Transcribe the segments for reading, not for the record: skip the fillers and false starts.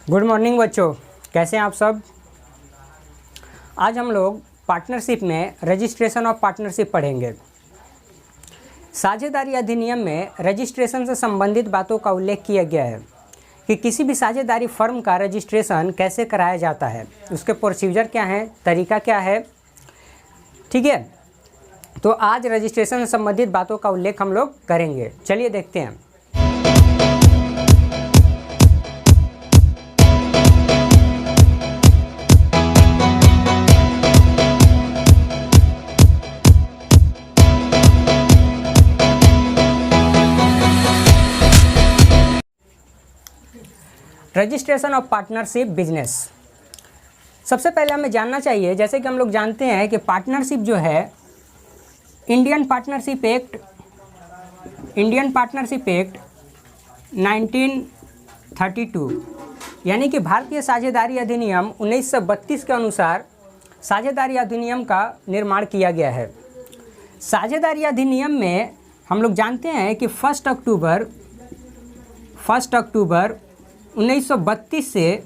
Good morning बच्चों, कैसे हैं आप सब। आज हम लोग पार्टनरशिप में रजिस्ट्रेशन ऑफ पार्टनरशिप पढ़ेंगे। साझेदारी अधिनियम में रजिस्ट्रेशन से संबंधित बातों का उल्लेख किया गया है कि किसी भी साझेदारी फर्म का रजिस्ट्रेशन कैसे कराया जाता है, उसके प्रोसीजर क्या हैं, तरीका क्या है। ठीक है, तो आज रजिस्ट्रेशन से संबंधित बातों का उल्लेख हम लोग करेंगे। चलिए देखते हैं। Registration of partnership business. सबसे पहले हमें जानना चाहिए, जैसे कि हम लोग जानते हैं कि पार्टनरशिप जो है इंडियन पार्टनरशिप एक्ट 1932 यानी कि भारतीय साझेदारी अधिनियम 1932 के अनुसार साझेदारी अधिनियम का निर्माण किया गया है। साझेदारी अधिनियम में हम लोग जानते हैं कि 1 अक्टूबर 1932 से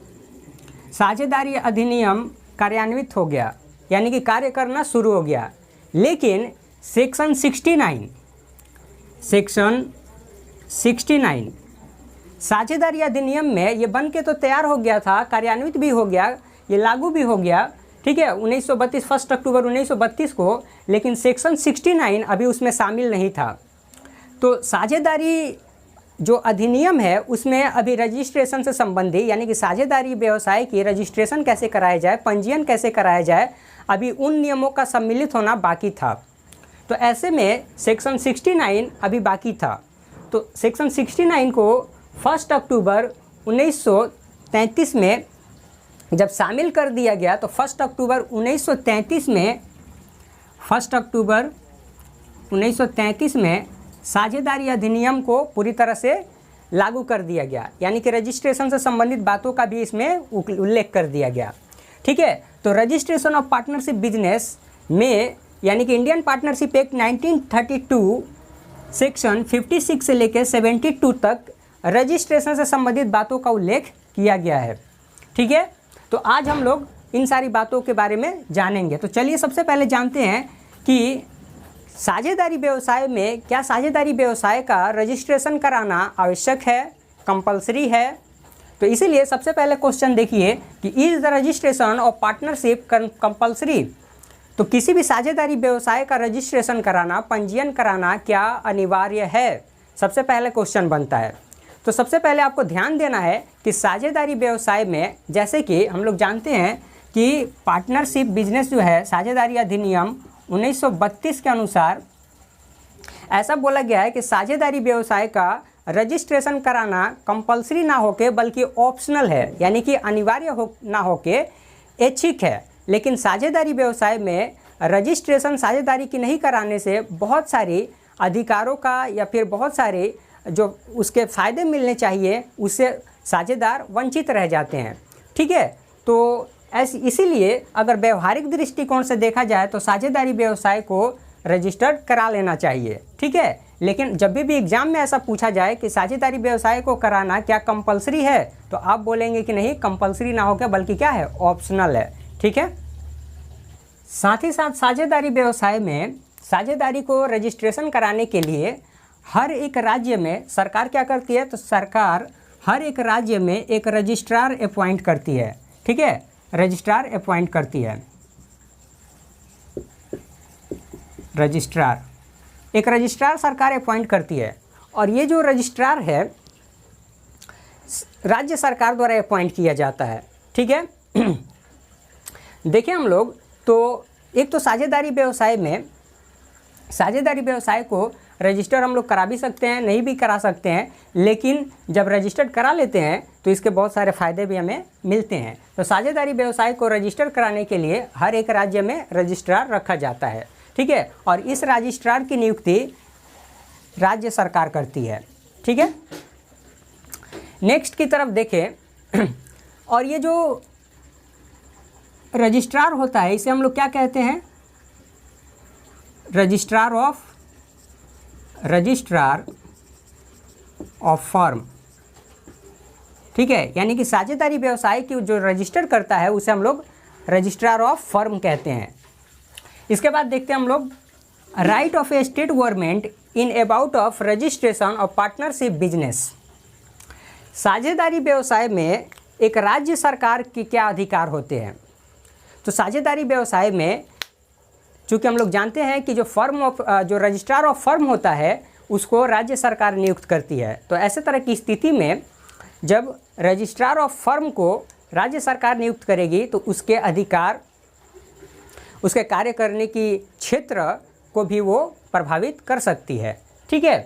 साझेदारी अधिनियम कार्यान्वित हो गया, यानी कि कार्य करना शुरू हो गया। लेकिन सेक्शन 69 साझेदारी अधिनियम में ये बन के तो तैयार हो गया था, कार्यान्वित भी हो गया, ये लागू भी हो गया। ठीक है, 1932 1 अक्टूबर 1932 को, लेकिन सेक्शन 69 अभी उसमें शामिल नहीं था। तो साझेदारी जो अधिनियम है उसमें अभी रजिस्ट्रेशन से संबंधी, यानी कि साझेदारी व्यवसाय की रजिस्ट्रेशन कैसे कराया जाए, पंजीयन कैसे कराया जाए, अभी उन नियमों का सम्मिलित होना बाकी था। तो ऐसे में सेक्शन 69 अभी बाकी था। तो सेक्शन 69 को 1 अक्टूबर 1933 में जब शामिल कर दिया गया, तो 1 अक्टूबर 1933 में साझेदारी अधिनियम को पूरी तरह से लागू कर दिया गया, यानी कि रजिस्ट्रेशन से संबंधित बातों का भी इसमें उल्लेख कर दिया गया। ठीक है, तो रजिस्ट्रेशन ऑफ पार्टनरशिप बिजनेस में, यानी कि इंडियन पार्टनरशिप एक्ट 1932 सेक्शन 56 से लेकर 72 तक रजिस्ट्रेशन से संबंधित बातों का उल्लेख किया गया है। ठीक है, तो आज हम लोग इन सारी बातों के बारे में जानेंगे। तो चलिए सबसे पहले जानते हैं कि साझेदारी व्यवसाय में क्या साझेदारी व्यवसाय का रजिस्ट्रेशन कराना आवश्यक है, कंपलसरी है। तो इसीलिए सबसे पहले क्वेश्चन देखिए कि is the registration of partnership compulsory. तो किसी भी साझेदारी व्यवसाय का रजिस्ट्रेशन कराना, पंजीयन कराना क्या अनिवार्य है, सबसे पहले क्वेश्चन बनता है। तो सबसे पहले आपको ध्यान देना है कि साझेदारी व्यवसाय में, जैसे कि हम लोग जानते हैं कि पार्टनरशिप बिजनेस जो है, साझेदारी अधिनियम 1932 के अनुसार ऐसा बोला गया है कि साझेदारी व्यवसाय का रजिस्ट्रेशन कराना कंपलसरी ना होके बल्कि ऑप्शनल है, यानी कि अनिवार्य ना होके ऐच्छिक है। लेकिन साझेदारी व्यवसाय में रजिस्ट्रेशन साझेदारी की नहीं कराने से बहुत सारी अधिकारों का या फिर बहुत सारे जो उसके फ़ायदे मिलने चाहिए उससे साझेदार वंचित रह जाते हैं। ठीक है, तो इसीलिए अगर व्यवहारिक दृष्टिकोण से देखा जाए तो साझेदारी व्यवसाय को रजिस्टर्ड करा लेना चाहिए। ठीक है, लेकिन जब भी एग्जाम में ऐसा पूछा जाए कि साझेदारी व्यवसाय को कराना क्या कंपलसरी है, तो आप बोलेंगे कि नहीं, कंपलसरी ना होकर बल्कि क्या है, ऑप्शनल है। ठीक है, साथ ही साथ साझेदारी व्यवसाय में साझेदारी को रजिस्ट्रेशन कराने के लिए हर एक राज्य में सरकार क्या करती है, तो सरकार हर एक राज्य में एक रजिस्ट्रार अपॉइंट करती है। ठीक है, रजिस्ट्रार अपॉइंट करती है। एक रजिस्ट्रार सरकार अपॉइंट करती है, और ये जो रजिस्ट्रार है राज्य सरकार द्वारा अपॉइंट किया जाता है। ठीक है, देखिए हम लोग, तो एक तो साझेदारी व्यवसाय को रजिस्टर हम लोग करा भी सकते हैं, नहीं भी करा सकते हैं, लेकिन जब रजिस्टर्ड करा लेते हैं तो इसके बहुत सारे फ़ायदे भी हमें मिलते हैं। तो साझेदारी व्यवसाय को रजिस्टर कराने के लिए हर एक राज्य में रजिस्ट्रार रखा जाता है। ठीक है, और इस रजिस्ट्रार की नियुक्ति राज्य सरकार करती है। ठीक है, नेक्स्ट की तरफ देखें, और ये जो रजिस्ट्रार होता है इसे हम लोग क्या कहते हैं, रजिस्ट्रार ऑफ फर्म। ठीक है, यानी कि साझेदारी व्यवसाय की जो रजिस्टर करता है उसे हम लोग रजिस्ट्रार ऑफ फर्म कहते हैं। इसके बाद देखते हैं हम लोग right of A state government in about of registration of partnership business. साझेदारी व्यवसाय में एक राज्य सरकार के क्या अधिकार होते हैं? तो साझेदारी व्यवसाय में चूँकि हम लोग जानते हैं कि जो रजिस्ट्रार ऑफ फर्म होता है उसको राज्य सरकार नियुक्त करती है। तो ऐसे तरह की स्थिति में जब रजिस्ट्रार ऑफ फर्म को राज्य सरकार नियुक्त करेगी तो उसके अधिकार, उसके कार्य करने की क्षेत्र को भी वो प्रभावित कर सकती है। ठीक है,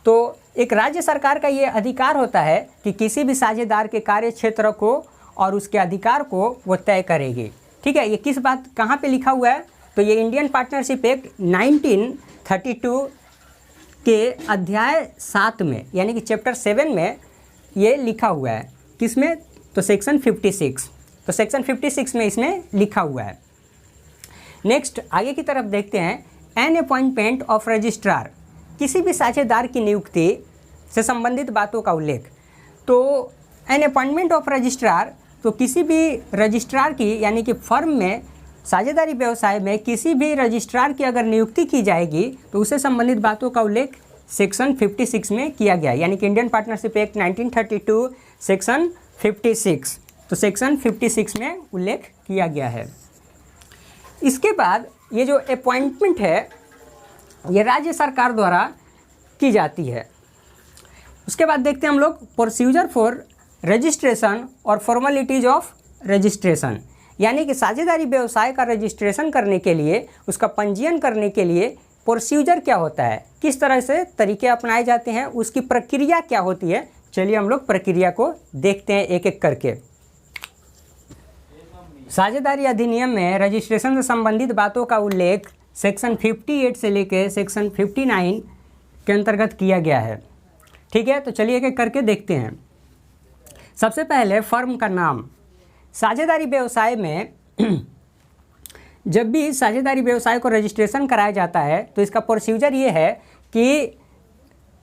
तो एक राज्य सरकार का ये अधिकार होता है कि किसी भी साझेदार के कार्य क्षेत्र को और उसके अधिकार को वो तय करेगी। ठीक है, ये किस बात कहाँ पे लिखा हुआ है? तो ये इंडियन पार्टनरशिप एक्ट 1932 के अध्याय 7 में यानी कि चैप्टर 7 में ये लिखा हुआ है। किसमें? तो सेक्शन 56। तो सेक्शन 56 में इसमें लिखा हुआ है। नेक्स्ट आगे की तरफ देखते हैं, एन अपॉइंटमेंट ऑफ रजिस्ट्रार, किसी भी साझेदार की नियुक्ति से संबंधित बातों का उल्लेख। तो एन अपॉइंटमेंट ऑफ रजिस्ट्रार, तो किसी भी रजिस्ट्रार की यानी कि फर्म में साझेदारी व्यवसाय में किसी भी रजिस्ट्रार की अगर नियुक्ति की जाएगी तो उससे संबंधित बातों का उल्लेख सेक्शन 56 में किया गया, यानी कि इंडियन पार्टनरशिप एक्ट 1932 सेक्शन 56। तो सेक्शन 56 में उल्लेख किया गया है। इसके बाद ये जो अपॉइंटमेंट है ये राज्य सरकार द्वारा की जाती है। उसके बाद देखते हैं हम लोग प्रोसीजर फॉर रजिस्ट्रेशन और फॉर्मेलिटीज ऑफ रजिस्ट्रेशन, यानी कि साझेदारी व्यवसाय का रजिस्ट्रेशन करने के लिए, उसका पंजीयन करने के लिए प्रोसीजर क्या होता है, किस तरह से तरीके अपनाए जाते हैं, उसकी प्रक्रिया क्या होती है। चलिए हम लोग प्रक्रिया को देखते हैं एक एक करके। साझेदारी अधिनियम में रजिस्ट्रेशन से संबंधित बातों का उल्लेख सेक्शन 58 से लेकर सेक्शन 59 के अंतर्गत किया गया है। ठीक है, तो चलिए एक एक करके देखते हैं। सबसे पहले फर्म का नाम। साझेदारी व्यवसाय में जब भी साझेदारी व्यवसाय को रजिस्ट्रेशन कराया जाता है तो इसका प्रोसीजर ये है कि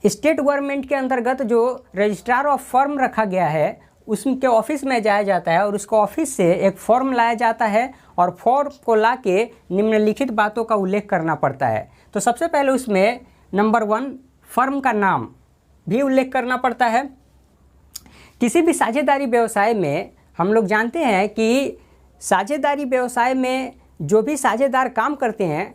स्टेट गवर्नमेंट के अंतर्गत जो रजिस्ट्रार ऑफ फर्म रखा गया है उसके ऑफिस में जाया जाता है और उसको ऑफिस से एक फॉर्म लाया जाता है और फॉर्म को ला के निम्नलिखित बातों का उल्लेख करना पड़ता है। तो सबसे पहले उसमें नंबर 1 फर्म का नाम भी उल्लेख करना पड़ता है। किसी भी साझेदारी व्यवसाय में हम लोग जानते हैं कि साझेदारी व्यवसाय में जो भी साझेदार काम करते हैं,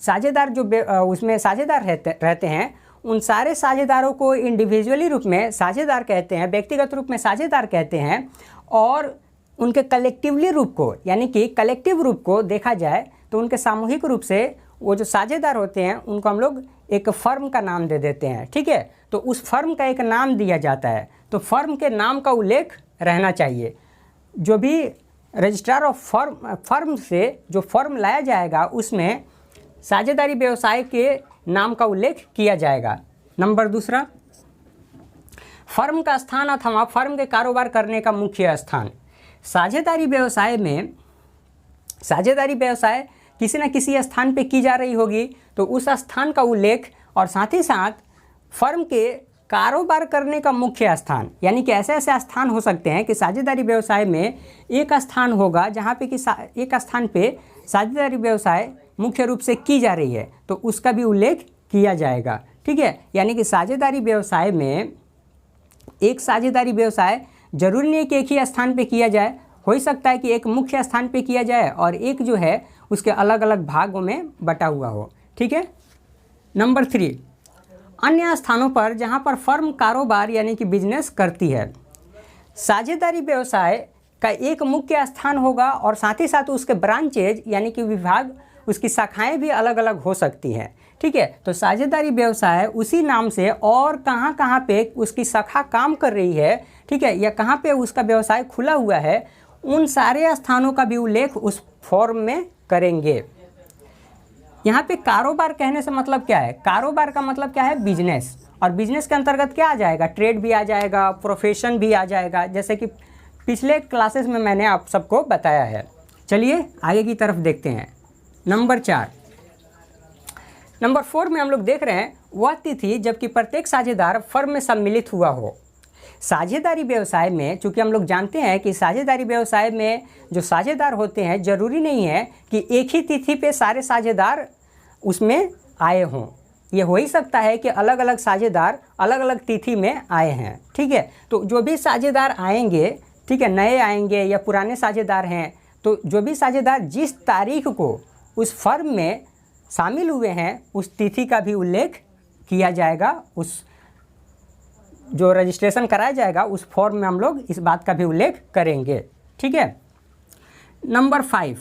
साझेदार जो उसमें साझेदार रहते हैं, उन सारे साझेदारों को इंडिविजुअली रूप में साझेदार कहते हैं, व्यक्तिगत रूप में साझेदार कहते हैं। और उनके कलेक्टिवली रूप को यानी कि कलेक्टिव रूप को देखा जाए तो उनके सामूहिक रूप से वो जो साझेदार होते हैं उनको हम लोग एक फर्म का नाम दे देते हैं। ठीक है, तो उस फर्म का एक नाम दिया जाता है। तो फर्म के नाम का उल्लेख रहना चाहिए। जो भी रजिस्ट्रार ऑफ फर्म से जो फर्म लाया जाएगा उसमें साझेदारी व्यवसाय के नाम का उल्लेख किया जाएगा। नंबर 2 फर्म का स्थान अथवा फर्म के कारोबार करने का मुख्य स्थान। साझेदारी व्यवसाय में साझेदारी व्यवसाय किसी न किसी स्थान पे की जा रही होगी तो उस स्थान का उल्लेख और साथ ही साथ फर्म के कारोबार करने का मुख्य स्थान, यानी कि ऐसे ऐसे स्थान हो सकते हैं कि साझेदारी व्यवसाय में एक स्थान होगा जहाँ पे कि एक स्थान पे साझेदारी व्यवसाय मुख्य रूप से की जा रही है तो उसका भी उल्लेख किया जाएगा। ठीक है, यानी कि साझेदारी व्यवसाय में एक साझेदारी व्यवसाय जरूरी नहीं कि एक ही स्थान पे किया जाए, हो सकता है कि एक मुख्य स्थान पे किया जाए और एक जो है उसके अलग अलग भागों में बटा हुआ हो। ठीक है। नंबर 3 अन्य स्थानों पर जहां पर फर्म कारोबार यानी कि बिजनेस करती है। साझेदारी व्यवसाय का एक मुख्य स्थान होगा और साथ ही साथ उसके ब्रांचेज यानी कि विभाग, उसकी शाखाएं भी अलग अलग हो सकती हैं। ठीक है, तो साझेदारी व्यवसाय उसी नाम से और कहाँ कहाँ पे उसकी शाखा काम कर रही है, ठीक है, या कहाँ पे उसका व्यवसाय खुला हुआ है, उन सारे स्थानों का भी उल्लेख उस फॉर्म में करेंगे। यहाँ पे कारोबार कहने से मतलब क्या है? कारोबार का मतलब क्या है? बिजनेस। और बिजनेस के अंतर्गत क्या आ जाएगा? ट्रेड भी आ जाएगा, प्रोफेशन भी आ जाएगा, जैसे कि पिछले क्लासेस में मैंने आप सबको बताया है। चलिए आगे की तरफ देखते हैं। नंबर 4 में हम लोग देख रहे हैं वह तिथि जबकि प्रत्येक साझेदार फर्म में सम्मिलित हुआ हो। साझेदारी व्यवसाय में चूँकि हम लोग जानते हैं कि साझेदारी व्यवसाय में जो साझेदार होते हैं ज़रूरी नहीं है कि एक ही तिथि पे सारे साझेदार उसमें आए हों। ये हो ही सकता है कि अलग अलग साझेदार अलग अलग तिथि में आए हैं। ठीक है, तो जो भी साझेदार आएंगे, ठीक है, नए आएंगे या पुराने साझेदार हैं, तो जो भी साझेदार जिस तारीख को उस फर्म में शामिल हुए हैं उस तिथि का भी उल्लेख किया जाएगा। उस जो रजिस्ट्रेशन कराया जाएगा उस फॉर्म में हम लोग इस बात का भी उल्लेख करेंगे। ठीक है। नंबर 5,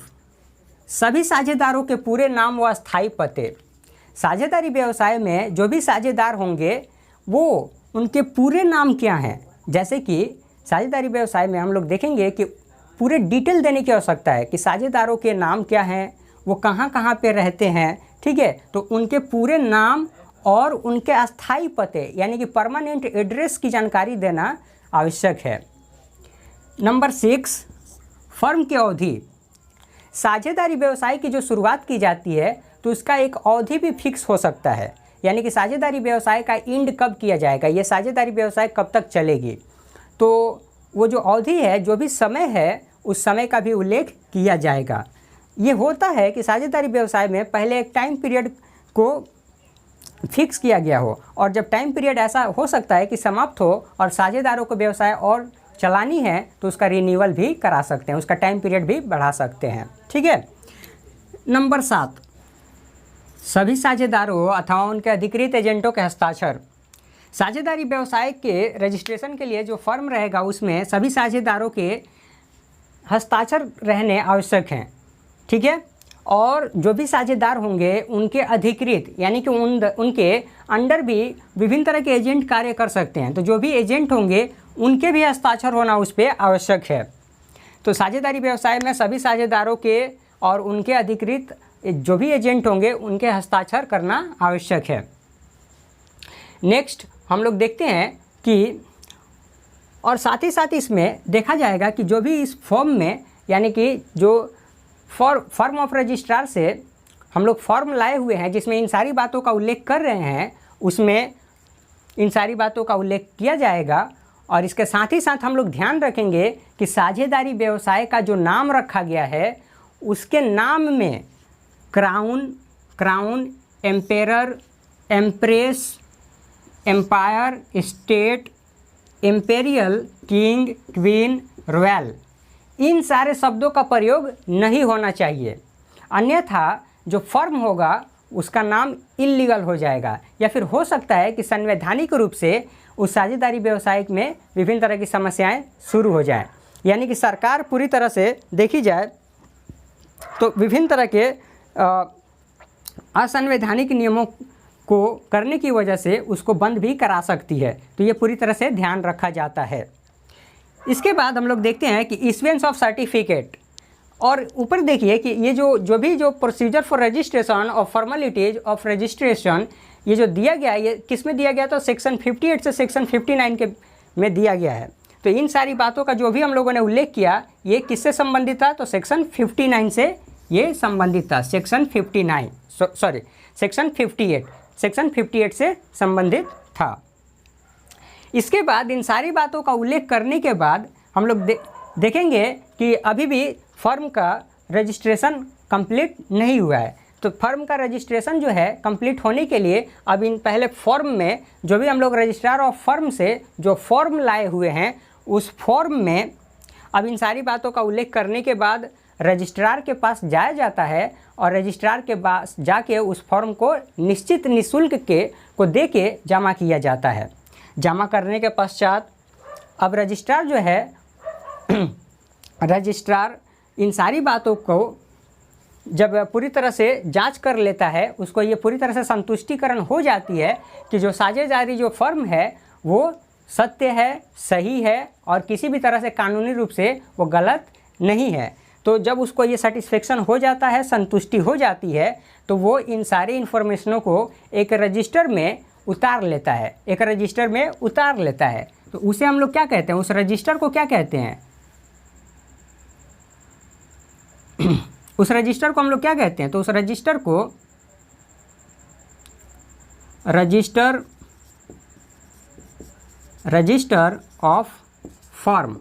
सभी साझेदारों के पूरे नाम व स्थायी पते। साझेदारी व्यवसाय में जो भी साझेदार होंगे वो उनके पूरे नाम क्या हैं। जैसे कि साझेदारी व्यवसाय में हम लोग देखेंगे कि पूरे डिटेल देने की आवश्यकता है कि साझेदारों के नाम क्या हैं, वो कहाँ कहाँ पे रहते हैं। ठीक है, तो उनके पूरे नाम और उनके अस्थाई पते यानी कि परमानेंट एड्रेस की जानकारी देना आवश्यक है। नंबर 6, फर्म की अवधि। साझेदारी व्यवसाय की जो शुरुआत की जाती है तो उसका एक अवधि भी फिक्स हो सकता है, यानी कि साझेदारी व्यवसाय का एंड कब किया जाएगा, ये साझेदारी व्यवसाय कब तक चलेगी। तो वो जो अवधि है, जो भी समय है, उस समय का भी उल्लेख किया जाएगा। ये होता है कि साझेदारी व्यवसाय में पहले एक टाइम पीरियड को फिक्स किया गया हो और जब टाइम पीरियड ऐसा हो सकता है कि समाप्त हो और साझेदारों को व्यवसाय और चलानी है तो उसका रिन्यूअल भी करा सकते हैं, उसका टाइम पीरियड भी बढ़ा सकते हैं। ठीक है। नंबर 7, सभी साझेदारों अथवा उनके अधिकृत एजेंटों के हस्ताक्षर। साझेदारी व्यवसाय के रजिस्ट्रेशन के लिए जो फर्म रहेगा उसमें सभी साझेदारों के हस्ताक्षर रहने आवश्यक हैं। ठीक है, और जो भी साझेदार होंगे उनके अधिकृत यानी कि उनके अंडर भी विभिन्न तरह के एजेंट कार्य कर सकते हैं, तो जो भी एजेंट होंगे उनके भी हस्ताक्षर होना उस पर आवश्यक है। तो साझेदारी व्यवसाय में सभी साझेदारों के और उनके अधिकृत जो भी एजेंट होंगे उनके हस्ताक्षर करना आवश्यक है। नेक्स्ट हम लोग देखते हैं कि और साथ ही साथ इसमें देखा जाएगा कि जो भी इस फॉर्म में यानी कि जो फॉर्म ऑफ रजिस्ट्रार से हम लोग फॉर्म लाए हुए हैं जिसमें इन सारी बातों का उल्लेख कर रहे हैं, उसमें इन सारी बातों का उल्लेख किया जाएगा। और इसके साथ ही साथ हम लोग ध्यान रखेंगे कि साझेदारी व्यवसाय का जो नाम रखा गया है उसके नाम में crown, emperor, empress, empire, state, imperial, king, queen, royal, इन सारे शब्दों का प्रयोग नहीं होना चाहिए, अन्यथा जो फर्म होगा उसका नाम इल्लीगल हो जाएगा या फिर हो सकता है कि संवैधानिक रूप से उस साझेदारी व्यवसाय में विभिन्न तरह की समस्याएं शुरू हो जाएं। यानी कि सरकार पूरी तरह से देखी जाए तो विभिन्न तरह के असंवैधानिक नियमों को करने की वजह से उसको बंद भी करा सकती है। तो ये पूरी तरह से ध्यान रखा जाता है। इसके बाद हम लोग देखते हैं कि इश्यूएंस ऑफ सर्टिफिकेट। और ऊपर देखिए कि ये जो भी प्रोसीजर फॉर रजिस्ट्रेशन और फॉर्मेलिटीज ऑफ रजिस्ट्रेशन ये जो दिया गया है, ये किस में दिया गया, तो सेक्शन 58 से सेक्शन 59 के में दिया गया है। तो इन सारी बातों का जो भी हम लोगों ने उल्लेख किया ये किससे संबंधित था, तो सेक्शन 59 से ये संबंधित था। सेक्शन 58 से संबंधित था। इसके बाद इन सारी बातों का उल्लेख करने के बाद हम लोग देखेंगे कि अभी भी फर्म का रजिस्ट्रेशन कंप्लीट नहीं हुआ है। तो फर्म का रजिस्ट्रेशन जो है कंप्लीट होने के लिए अब इन पहले फॉर्म में जो भी हम लोग रजिस्ट्रार ऑफ फर्म से जो फॉर्म लाए हुए हैं उस फॉर्म में अब इन सारी बातों का उल्लेख करने के बाद रजिस्ट्रार के पास जाया जाता है और रजिस्ट्रार के पास जाके उस फॉर्म को निश्चित निःशुल्क को दे के जमा किया जाता है। जमा करने के पश्चात अब रजिस्ट्रार जो है रजिस्ट्रार इन सारी बातों को जब पूरी तरह से जांच कर लेता है, उसको ये पूरी तरह से संतुष्टिकरण हो जाती है कि जो साझेदारी जो फर्म है वो सत्य है, सही है और किसी भी तरह से कानूनी रूप से वो गलत नहीं है। तो जब उसको ये सेटिस्फेक्शन हो जाता है, संतुष्टि हो जाती है, तो वो इन सारी इन्फॉर्मेशनों को एक रजिस्टर में उतार लेता है, एक रजिस्टर में उतार लेता है। तो उसे हम लोग क्या कहते हैं, उस रजिस्टर को क्या कहते हैं उस रजिस्टर को हम लोग क्या कहते हैं, तो उस रजिस्टर को register of firm,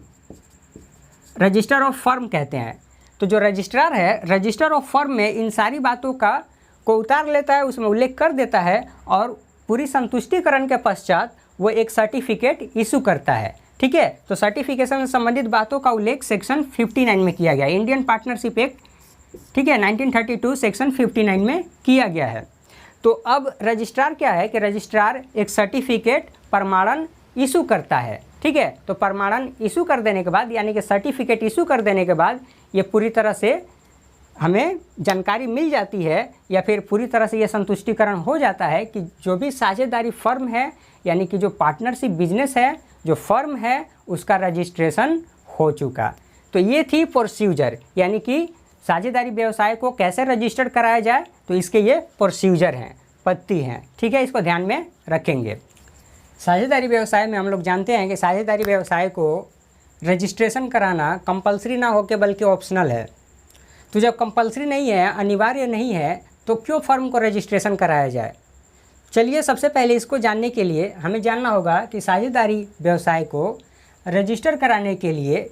register of firm कहते हैं। तो जो रजिस्ट्रार है रजिस्टर ऑफ फर्म में इन सारी बातों को उतार लेता है, उसमें उल्लेख कर देता है और पूरी संतुष्टिकरण के पश्चात वो एक सर्टिफिकेट इशू करता है। ठीक है, तो सर्टिफिकेशन से संबंधित बातों का उल्लेख सेक्शन 59 में किया गया, इंडियन पार्टनरशिप एक्ट, ठीक है, 1932 सेक्शन 59 में किया गया है। तो अब रजिस्ट्रार क्या है कि रजिस्ट्रार एक सर्टिफिकेट प्रमाणन इशू करता है। ठीक है, तो प्रमाणन इशू कर देने के बाद यानी कि सर्टिफिकेट इशू कर देने के बाद ये पूरी तरह से हमें जानकारी मिल जाती है या फिर पूरी तरह से ये संतुष्टिकरण हो जाता है कि जो भी साझेदारी फर्म है यानी कि जो पार्टनरशिप बिजनेस है, जो फर्म है, उसका रजिस्ट्रेशन हो चुका। तो ये थी प्रोसीजर, यानी कि साझेदारी व्यवसाय को कैसे रजिस्टर्ड कराया जाए, तो इसके ये प्रोसीजर हैं, पत्ती हैं। ठीक है, इसको ध्यान में रखेंगे। साझेदारी व्यवसाय में हम लोग जानते हैं कि साझेदारी व्यवसाय को रजिस्ट्रेशन कराना कंपलसरी ना होकर बल्कि ऑप्शनल है। तो जब कंपलसरी नहीं है, अनिवार्य नहीं है, तो क्यों फर्म को रजिस्ट्रेशन कराया जाए। चलिए सबसे पहले इसको जानने के लिए हमें जानना होगा कि साझेदारी व्यवसाय को रजिस्टर कराने के लिए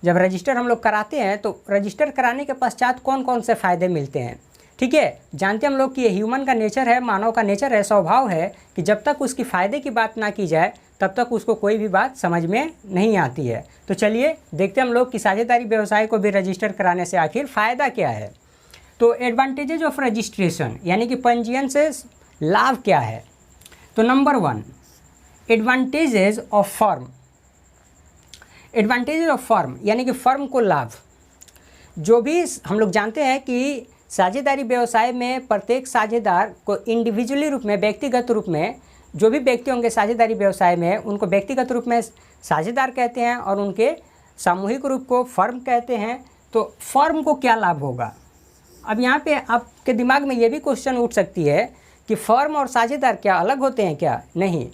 जब रजिस्टर हम लोग कराते हैं तो रजिस्टर कराने के पश्चात कौन कौन से फ़ायदे मिलते हैं। ठीक है, जानते हैं हम लोग कि ये ह्यूमन का नेचर है, मानव का नेचर है, स्वभाव है कि जब तक उसकी फ़ायदे की बात ना की जाए तब तक उसको कोई भी बात समझ में नहीं आती है। तो चलिए देखते हैं हम लोग कि साझेदारी व्यवसाय को भी रजिस्टर कराने से आखिर फ़ायदा क्या है। तो एडवांटेजेज ऑफ रजिस्ट्रेशन यानी कि पंजीयन से लाभ क्या है। तो number 1 advantages of firm, advantages of firm यानी कि फर्म को लाभ। जो भी हम लोग जानते हैं कि साझेदारी व्यवसाय में प्रत्येक साझेदार को इंडिविजुअली रूप में, व्यक्तिगत रूप में, जो भी व्यक्ति होंगे साझेदारी व्यवसाय में उनको व्यक्तिगत रूप में साझेदार कहते हैं और उनके सामूहिक रूप को फर्म कहते हैं। तो फर्म को क्या लाभ होगा। अब यहाँ पे आपके दिमाग में ये भी क्वेश्चन उठ सकती है कि फर्म और साझेदार क्या अलग होते हैं क्या। नहीं,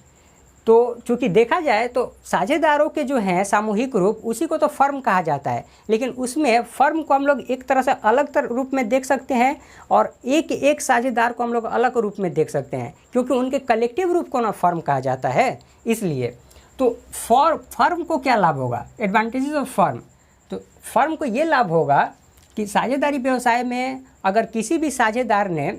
तो चूँकि देखा जाए तो साझेदारों के जो हैं सामूहिक रूप उसी को तो फर्म कहा जाता है, लेकिन उसमें फर्म को हम लोग एक तरह से अलग रूप में देख सकते हैं और एक एक साझेदार को हम लोग अलग रूप में देख सकते हैं क्योंकि उनके कलेक्टिव रूप को ना फर्म कहा जाता है। इसलिए तो फर्म को क्या लाभ होगा, एडवांटेजेस ऑफ फर्म। तो फर्म को ये लाभ होगा कि साझेदारी व्यवसाय में अगर किसी भी साझेदार ने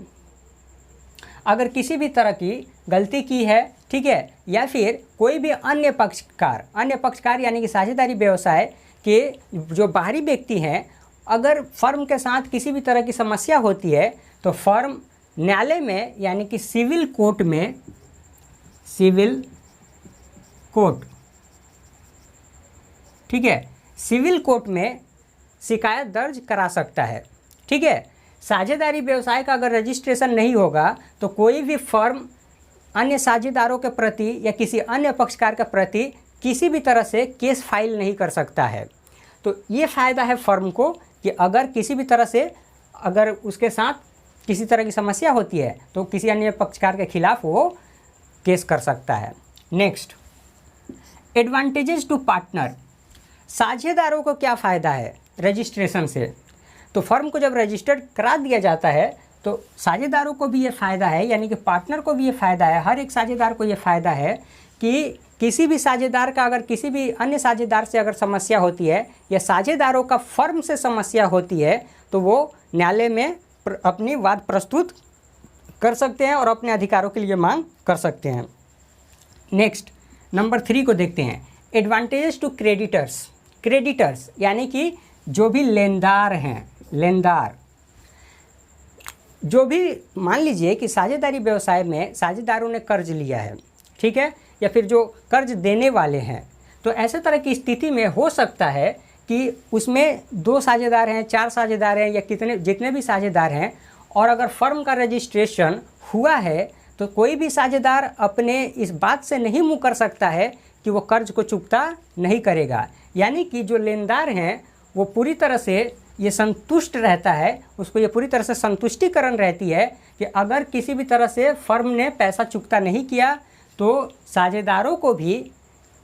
अगर किसी भी तरह की गलती की है, ठीक है, या फिर कोई भी अन्य पक्षकार यानी कि साझेदारी व्यवसाय के जो बाहरी व्यक्ति हैं, अगर फर्म के साथ किसी भी तरह की समस्या होती है तो फर्म न्यायालय में यानी कि सिविल कोर्ट में, सिविल कोर्ट, ठीक है, सिविल कोर्ट में शिकायत दर्ज करा सकता है। ठीक है, साझेदारी व्यवसाय का अगर रजिस्ट्रेशन नहीं होगा तो कोई भी फर्म अन्य साझेदारों के प्रति या किसी अन्य पक्षकार के प्रति किसी भी तरह से केस फाइल नहीं कर सकता है। तो ये फ़ायदा है फर्म को कि अगर किसी भी तरह से अगर उसके साथ किसी तरह की समस्या होती है तो किसी अन्य पक्षकार के खिलाफ वो केस कर सकता है। Next, advantages to partner. साझेदारों को क्या फ़ायदा है रजिस्ट्रेशन से। तो फर्म को जब रजिस्टर्ड करा दिया जाता है तो साझेदारों को भी ये फ़ायदा है, यानी कि पार्टनर को भी ये फ़ायदा है, हर एक साझेदार को ये फ़ायदा है कि किसी भी साझेदार का अगर किसी भी अन्य साझेदार से अगर समस्या होती है या साझेदारों का फर्म से समस्या होती है तो वो न्यायालय में अपनी वाद प्रस्तुत कर सकते हैं और अपने अधिकारों के लिए मांग कर सकते हैं। नेक्स्ट, नंबर 3 को देखते हैं, एडवांटेजेस टू क्रेडिटर्स। क्रेडिटर्स यानी कि जो भी लेनदार हैं, लेनदार जो भी मान लीजिए कि साझेदारी व्यवसाय में साझेदारों ने कर्ज लिया है, ठीक है, या फिर जो कर्ज देने वाले हैं, तो ऐसे तरह की स्थिति में हो सकता है कि उसमें 2 साझेदार हैं, 4 साझेदार हैं या जितने भी साझेदार हैं और अगर फर्म का रजिस्ट्रेशन हुआ है तो कोई भी साझेदार अपने इस बात से नहीं मुँह कर सकता है कि वो कर्ज को चुकता नहीं करेगा। यानी कि जो लेनदार हैं वो पूरी तरह से ये संतुष्ट रहता है, उसको ये पूरी तरह से संतुष्टिकरण रहती है कि अगर किसी भी तरह से फर्म ने पैसा चुकता नहीं किया तो साझेदारों को भी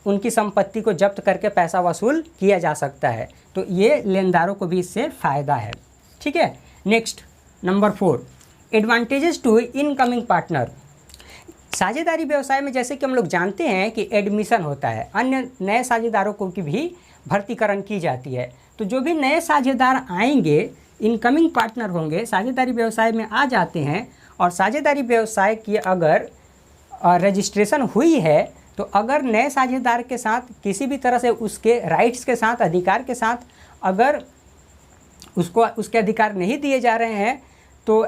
उनकी संपत्ति को जब्त करके पैसा वसूल किया जा सकता है। तो ये लेनदारों को भी इससे फ़ायदा है। ठीक है, next, number 4, advantages to incoming partner. साझेदारी व्यवसाय में जैसे कि हम लोग जानते हैं कि एडमिशन होता है, अन्य नए साझेदारों को की भी भर्तीकरण की जाती है। तो जो भी नए साझेदार आएंगे, इनकमिंग पार्टनर होंगे, साझेदारी व्यवसाय में आ जाते हैं, और साझेदारी व्यवसाय की अगर रजिस्ट्रेशन हुई है तो अगर नए साझेदार के साथ किसी भी तरह से उसके राइट्स के साथ, अधिकार के साथ अगर उसको उसके अधिकार नहीं दिए जा रहे हैं तो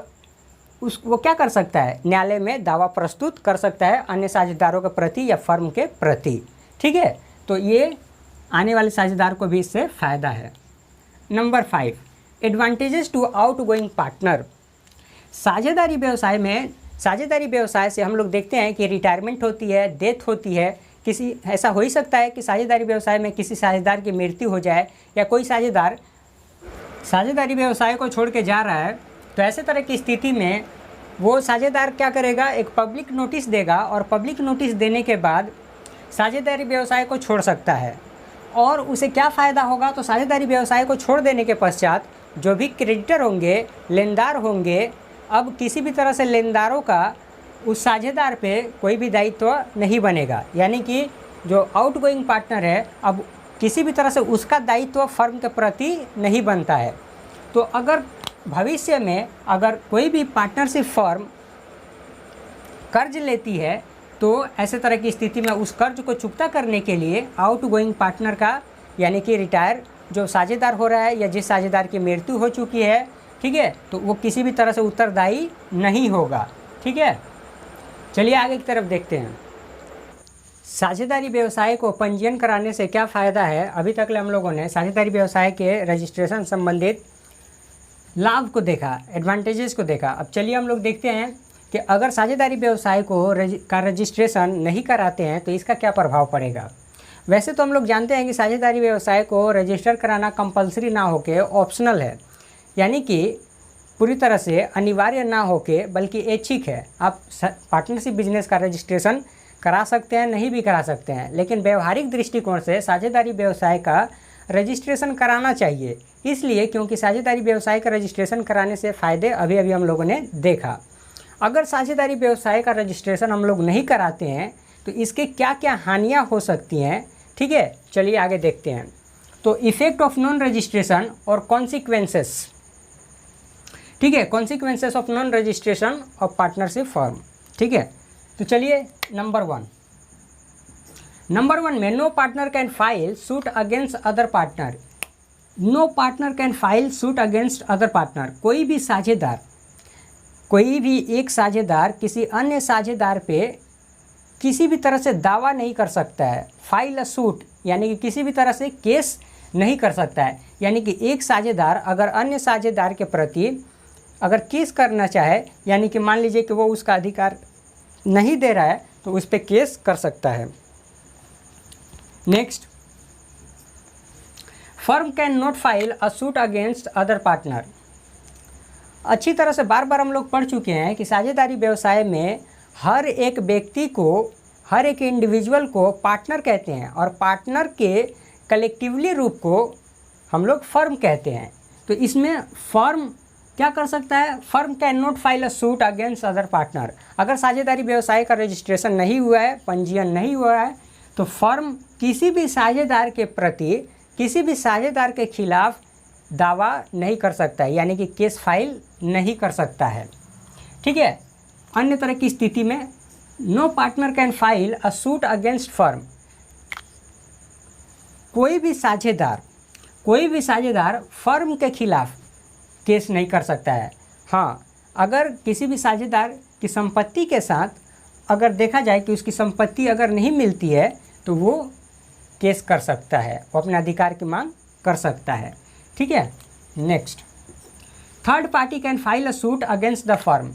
वो क्या कर सकता है, न्यायालय में दावा प्रस्तुत कर सकता है अन्य साझेदारों के प्रति या फर्म के प्रति। ठीक है, तो ये आने वाले साझेदार को भी इससे फ़ायदा है। Number 5, advantages to outgoing partner. साझेदारी व्यवसाय में, साझेदारी व्यवसाय से हम लोग देखते हैं कि रिटायरमेंट होती है, डेथ होती है, किसी ऐसा हो ही सकता है कि साझेदारी व्यवसाय में किसी साझेदार की मृत्यु हो जाए या कोई साझेदार साझेदारी व्यवसाय को छोड़ के जा रहा है। तो ऐसे तरह की स्थिति में वो साझेदार क्या करेगा, एक पब्लिक नोटिस देगा, और पब्लिक नोटिस देने के बाद साझेदारी व्यवसाय को छोड़ सकता है। और उसे क्या फ़ायदा होगा, तो साझेदारी व्यवसाय को छोड़ देने के पश्चात जो भी क्रेडिटर होंगे, लेनदार होंगे, अब किसी भी तरह से लेनदारों का उस साझेदार पे कोई भी दायित्व नहीं बनेगा। यानी कि जो आउटगोइंग पार्टनर है, अब किसी भी तरह से उसका दायित्व फर्म के प्रति नहीं बनता है। तो अगर भविष्य में अगर कोई भी पार्टनरशिप फर्म कर्ज लेती है तो ऐसे तरह की स्थिति में उस कर्ज को चुकता करने के लिए आउटगोइंग पार्टनर का, यानी कि रिटायर जो साझेदार हो रहा है या जिस साझेदार की मृत्यु हो चुकी है, ठीक है, तो वो किसी भी तरह से उत्तरदायी नहीं होगा। ठीक है, चलिए आगे की तरफ देखते हैं। साझेदारी व्यवसाय को पंजीयन कराने से क्या फ़ायदा है। अभी तक हम लोगों ने साझेदारी व्यवसाय के रजिस्ट्रेशन संबंधित लाभ को देखा, एडवांटेजेस को देखा। अब चलिए हम लोग देखते हैं कि अगर साझेदारी व्यवसाय को का रजिस्ट्रेशन नहीं कराते हैं तो इसका क्या प्रभाव पड़ेगा। वैसे तो हम लोग जानते हैं कि साझेदारी व्यवसाय को रजिस्टर कराना कंपलसरी ना होके ऑप्शनल है, यानी कि पूरी तरह से अनिवार्य ना होके बल्कि ऐच्छिक है। आप पार्टनरशिप बिजनेस का रजिस्ट्रेशन करा सकते हैं, नहीं भी करा सकते हैं, लेकिन व्यवहारिक दृष्टिकोण से साझेदारी व्यवसाय का रजिस्ट्रेशन कराना चाहिए। इसलिए क्योंकि साझेदारी व्यवसाय का रजिस्ट्रेशन कराने से फ़ायदे अभी अभी हम लोगों ने देखा। अगर साझेदारी व्यवसाय का रजिस्ट्रेशन हम लोग नहीं कराते हैं तो इसके क्या क्या हानियाँ हो सकती हैं। ठीक है, चलिए आगे देखते हैं। तो इफेक्ट ऑफ नॉन रजिस्ट्रेशन और कॉन्सिक्वेंसेस। ठीक है, consequences of non registration of partnership firm. ठीक है, तो चलिए नंबर 1 में no partner can file suit against other partner. No partner can file suit against other partner. कोई भी साझेदार, कोई भी एक साझेदार किसी अन्य साझेदार पे किसी भी तरह से दावा नहीं कर सकता है। फाइल अ सूट यानी कि किसी भी तरह से केस नहीं कर सकता है। यानी कि एक साझेदार अगर अन्य साझेदार के प्रति अगर केस करना चाहे, यानी कि मान लीजिए कि वो उसका अधिकार नहीं दे रहा है, तो उस पर केस कर सकता है। Next, firm can not file a suit against other partner. अच्छी तरह से बार बार हम लोग पढ़ चुके हैं कि साझेदारी व्यवसाय में हर एक व्यक्ति को, हर एक इंडिविजुअल को पार्टनर कहते हैं, और पार्टनर के कलेक्टिवली रूप को हम लोग फर्म कहते हैं। तो इसमें फर्म क्या कर सकता है, firm can not file a suit against other partner. अगर साझेदारी व्यवसाय का रजिस्ट्रेशन नहीं हुआ है, पंजीयन नहीं हुआ है, तो फर्म किसी भी साझेदार के प्रति, किसी भी साझेदार के खिलाफ दावा नहीं कर सकता है, यानी कि केस फाइल नहीं कर सकता है। ठीक है, अन्य तरह की स्थिति में no partner can file a suit against firm. कोई भी साझेदार फर्म के खिलाफ केस नहीं कर सकता है। हाँ, अगर किसी भी साझेदार की संपत्ति के साथ अगर देखा जाए कि उसकी संपत्ति अगर नहीं मिलती है तो वो केस कर सकता है, वो अपने अधिकार की मांग कर सकता है। ठीक है, next, third party can file a suit against the firm.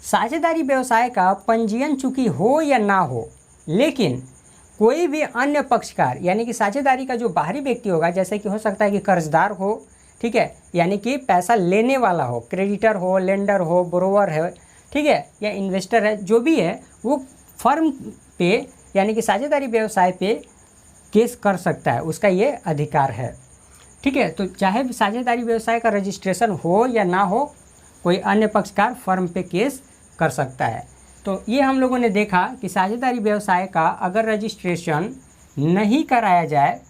साझेदारी व्यवसाय का पंजीयन चूंकि हो या ना हो, लेकिन कोई भी अन्य पक्षकार यानी कि साझेदारी का जो बाहरी व्यक्ति होगा, जैसे कि हो सकता है कि कर्जदार हो, ठीक है, यानी कि पैसा लेने वाला हो, क्रेडिटर हो, लेंडर हो, बोरोवर है, ठीक है, या इन्वेस्टर है, जो भी है, वो फर्म पे यानी कि साझेदारी व्यवसाय पे केस कर सकता है, उसका ये अधिकार है। ठीक है, तो चाहे साझेदारी व्यवसाय का रजिस्ट्रेशन हो या ना हो, कोई अन्य पक्षकार फर्म पे केस कर सकता है। तो ये हम लोगों ने देखा कि साझेदारी व्यवसाय का अगर रजिस्ट्रेशन नहीं कराया जाए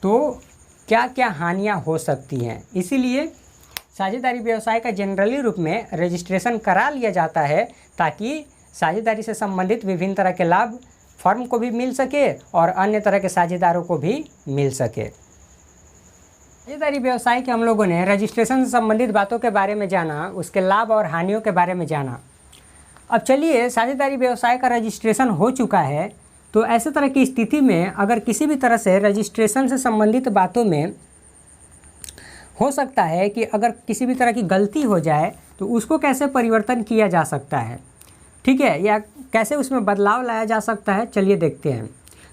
तो क्या क्या हानियाँ हो सकती हैं। इसीलिए साझेदारी व्यवसाय का जनरली रूप में रजिस्ट्रेशन करा लिया जाता है ताकि साझेदारी से संबंधित विभिन्न तरह के लाभ फर्म को भी मिल सके और अन्य तरह के साझेदारों को भी मिल सके। साझेदारी व्यवसाय के हम लोगों ने रजिस्ट्रेशन से संबंधित बातों के बारे में जाना, उसके लाभ और हानियों के बारे में जाना। अब चलिए, साझेदारी व्यवसाय का रजिस्ट्रेशन हो चुका है तो ऐसे तरह की स्थिति में अगर किसी भी तरह से रजिस्ट्रेशन से संबंधित बातों में हो सकता है कि अगर किसी भी तरह की गलती हो जाए तो उसको कैसे परिवर्तन किया जा सकता है, ठीक है, या कैसे उसमें बदलाव लाया जा सकता है, चलिए देखते हैं।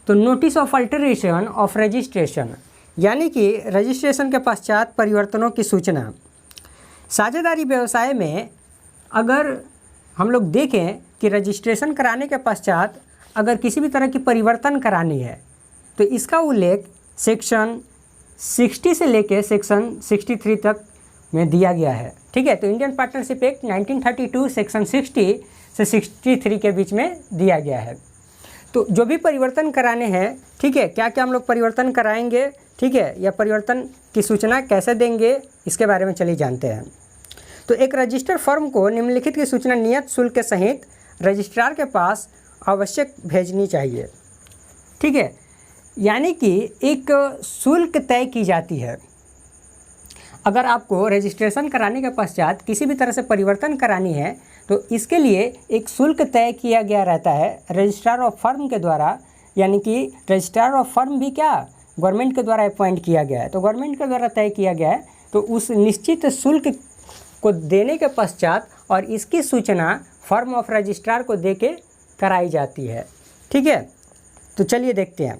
तो notice of alteration of registration, यानी कि रजिस्ट्रेशन के पश्चात परिवर्तनों की सूचना। साझेदारी व्यवसाय में अगर हम लोग देखें कि रजिस्ट्रेशन कराने के पश्चात अगर किसी भी तरह की परिवर्तन करानी है तो इसका उल्लेख सेक्शन 60 से लेके सेक्शन 63 तक में दिया गया है, ठीक है। तो इंडियन पार्टनरशिप एक्ट 1932 सेक्शन 60 से 63 के बीच में दिया गया है। तो जो भी परिवर्तन कराने हैं, ठीक है, क्या क्या हम लोग परिवर्तन कराएंगे, ठीक है, या परिवर्तन की सूचना कैसे देंगे, इसके बारे में चलिए जानते हैं। तो एक रजिस्टर्ड फर्म को निम्नलिखित की सूचना नियत शुल्क के सहित रजिस्ट्रार के पास आवश्यक भेजनी चाहिए, ठीक है। यानी कि एक शुल्क तय की जाती है। अगर आपको रजिस्ट्रेशन कराने के पश्चात किसी भी तरह से परिवर्तन करानी है तो इसके लिए एक शुल्क तय किया गया रहता है रजिस्ट्रार ऑफ फर्म के द्वारा, यानी कि रजिस्ट्रार ऑफ फर्म भी क्या गवर्नमेंट के द्वारा अपॉइंट किया गया है, तो गवर्नमेंट के द्वारा तय किया गया है। तो उस निश्चित शुल्क को देने के पश्चात और इसकी सूचना फर्म ऑफ रजिस्ट्रार को देके कराई जाती है, ठीक है। तो चलिए देखते हैं।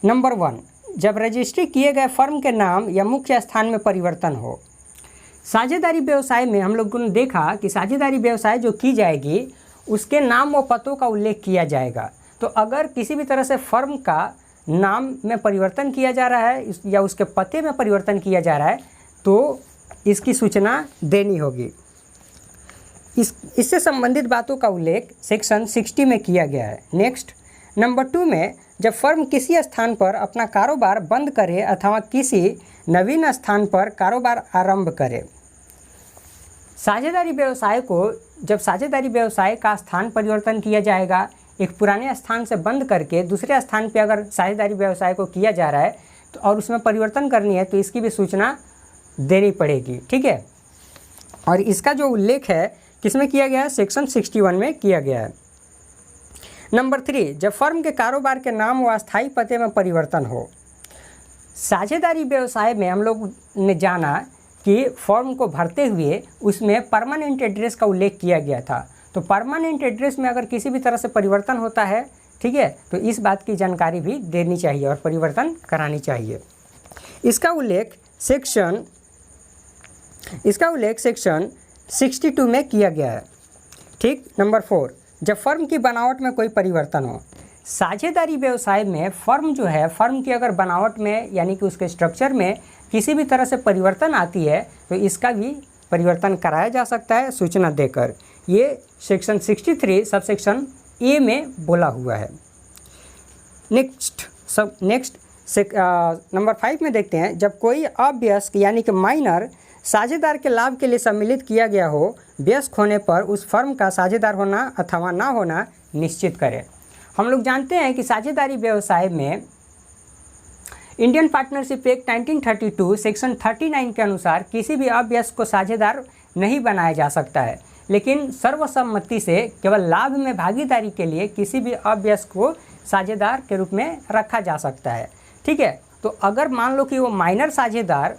नंबर 1, जब रजिस्ट्री किए गए फर्म के नाम या मुख्य स्थान में परिवर्तन हो। साझेदारी व्यवसाय में हम लोगों ने देखा कि साझेदारी व्यवसाय जो की जाएगी उसके नाम व पतों का उल्लेख किया जाएगा। तो अगर किसी भी तरह से फर्म का नाम में परिवर्तन किया जा रहा है या उसके पते में परिवर्तन किया जा रहा है तो इसकी सूचना देनी होगी। इससे संबंधित बातों का उल्लेख सेक्शन 60 में किया गया है। नेक्स्ट, नंबर 2 में जब फर्म किसी स्थान पर अपना कारोबार बंद करे अथवा किसी नवीन स्थान पर कारोबार आरंभ करे। साझेदारी व्यवसाय को जब साझेदारी व्यवसाय का स्थान परिवर्तन किया जाएगा, एक पुराने स्थान से बंद करके दूसरे स्थान पे अगर साझेदारी व्यवसाय को किया जा रहा है तो और उसमें परिवर्तन करनी है तो इसकी भी सूचना देनी पड़ेगी, ठीक है। और इसका जो उल्लेख है किसमें किया गया है, सेक्शन 61 में किया गया है। नंबर 3, जब फर्म के कारोबार के नाम व अस्थायी पते में परिवर्तन हो। साझेदारी व्यवसाय में हम लोग ने जाना कि फर्म को भरते हुए उसमें परमानेंट एड्रेस का उल्लेख किया गया था। तो परमानेंट एड्रेस में अगर किसी भी तरह से परिवर्तन होता है, ठीक है, तो इस बात की जानकारी भी देनी चाहिए और परिवर्तन करानी चाहिए। इसका उल्लेख सेक्शन 62 में किया गया है, ठीक। नंबर 4, जब फर्म की बनावट में कोई परिवर्तन हो। साझेदारी व्यवसाय में फर्म जो है, फर्म की अगर बनावट में यानी कि उसके स्ट्रक्चर में किसी भी तरह से परिवर्तन आती है तो इसका भी परिवर्तन कराया जा सकता है सूचना देकर। ये सेक्शन 63 सबसेक्शन ए में बोला हुआ है। नेक्स्ट नंबर 5 में देखते हैं, जब कोई अवयस्क यानी कि माइनर साझेदार के लाभ के लिए सम्मिलित किया गया हो, वयस्क होने पर उस फर्म का साझेदार होना अथवा ना होना निश्चित करें। हम लोग जानते हैं कि साझेदारी व्यवसाय में इंडियन पार्टनरशिप एक्ट 1932 सेक्शन 39 के अनुसार किसी भी अवयस्क को साझेदार नहीं बनाया जा सकता है, लेकिन सर्वसम्मति से केवल लाभ में भागीदारी के लिए किसी भी अवयस्क को साझेदार के रूप में रखा जा सकता है, ठीक है। तो अगर मान लो कि वो माइनर साझेदार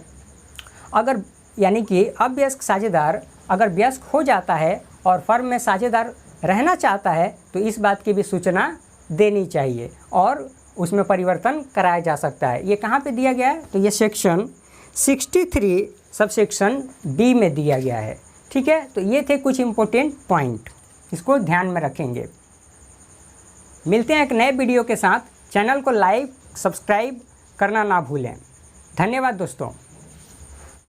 अगर यानी कि अवयस्क साझेदार अगर वयस्क हो जाता है और फर्म में साझेदार रहना चाहता है तो इस बात की भी सूचना देनी चाहिए और उसमें परिवर्तन कराया जा सकता है। ये कहाँ पे दिया गया है, तो ये सेक्शन 63 सबसेक्शन बी में दिया गया है, ठीक है। तो ये थे कुछ इम्पोर्टेंट पॉइंट, इसको ध्यान में रखेंगे। मिलते हैं एक नए वीडियो के साथ। चैनल को लाइक सब्सक्राइब करना ना भूलें। धन्यवाद दोस्तों।